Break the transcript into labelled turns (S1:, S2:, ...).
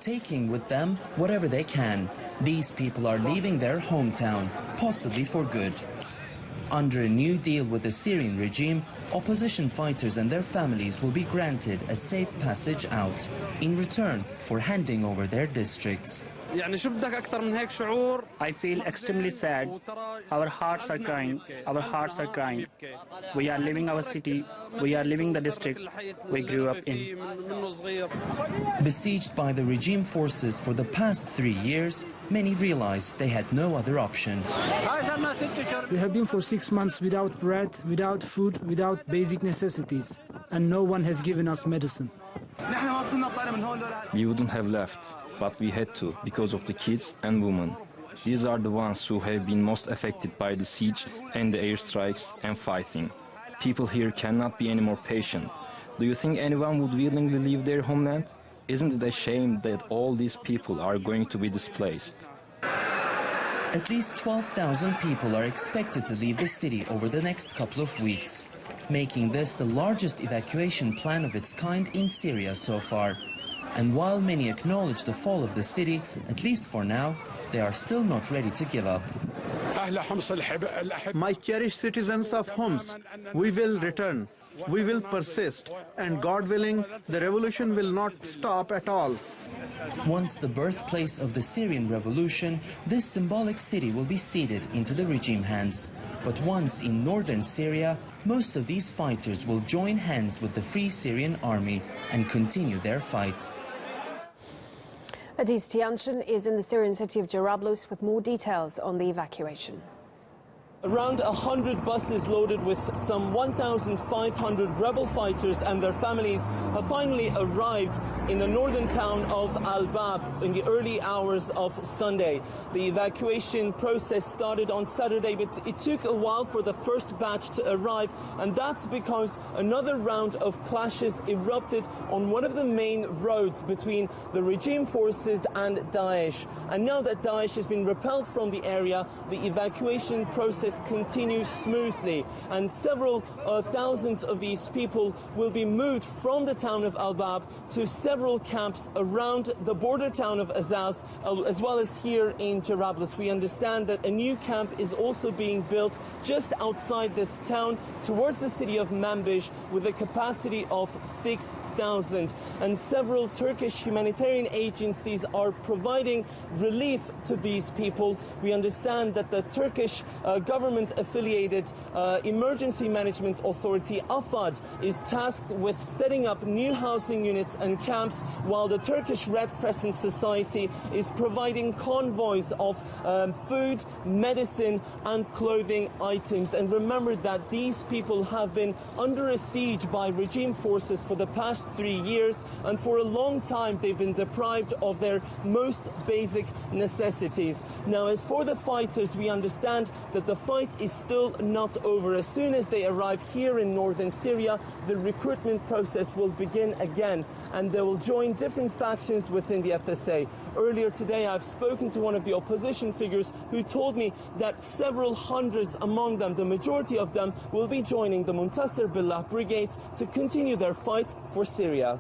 S1: taking with them whatever they can. These people are leaving their hometown, possibly for good. Under a new deal with the Syrian regime, opposition fighters and their families will be granted a safe passage out in return for handing over their districts.
S2: I feel extremely sad. Our hearts are crying. Our hearts are crying. We are leaving our city. We are leaving the district we grew up in.
S1: Besieged by the regime forces for the past 3 years, many realized they had no other option.
S3: We have been for 6 months without bread, without food, without basic necessities, and no one has given us medicine.
S4: We wouldn't have left, but we had to because of the kids and women. These are the ones who have been most affected by the siege and the airstrikes and fighting. People here cannot be any more patient. Do you think anyone would willingly leave their homeland? Isn't it a shame that all these people are going to be displaced?
S1: At least 12,000 people are expected to leave the city over the next couple of weeks, making this the largest evacuation plan of its kind in Syria so far. And while many acknowledge the fall of the city, at least for now, they are still not ready to give up.
S5: My cherished citizens of Homs, we will return, we will persist, and God willing, the revolution will not stop at all.
S1: Once the birthplace of the Syrian revolution, this symbolic city will be ceded into the regime hands. But once in northern Syria, most of these fighters will join hands with the Free Syrian Army and continue their fight.
S6: Ediz Tiyansan is in the Syrian city of Jarablus with more details on the evacuation.
S7: Around 100 buses loaded with some 1,500 rebel fighters and their families have finally arrived in the northern town of Al-Bab in the early hours of Sunday. The evacuation process started on Saturday, but it took a while for the first batch to arrive, and that's because another round of clashes erupted on one of the main roads between the regime forces and Daesh. And now that Daesh has been repelled from the area, the evacuation process continues smoothly, and several thousands of these people will be moved from the town of Al-Bab to several camps around the border town of Azaz, as well as here in Jarablus. We understand that a new camp is also being built just outside this town towards the city of Manbij with a capacity of 6,000, and several Turkish humanitarian agencies are providing relief to these people. We understand that the Turkish government-affiliated Emergency Management Authority, AFAD, is tasked with setting up new housing units and camps, while the Turkish Red Crescent Society is providing convoys of food, medicine and clothing items. And remember that these people have been under a siege by regime forces for the past 3 years, and for a long time they've been deprived of their most basic necessities. Now, as for the fighters, we understand that the fight is still not over. As soon as they arrive here in northern Syria, the recruitment process will begin again, and they will join different factions within the FSA. Earlier today, I've spoken to one of the opposition figures who told me that several hundreds among them, the majority of them, will be joining the Muntasir Billah brigades to continue their fight for Syria.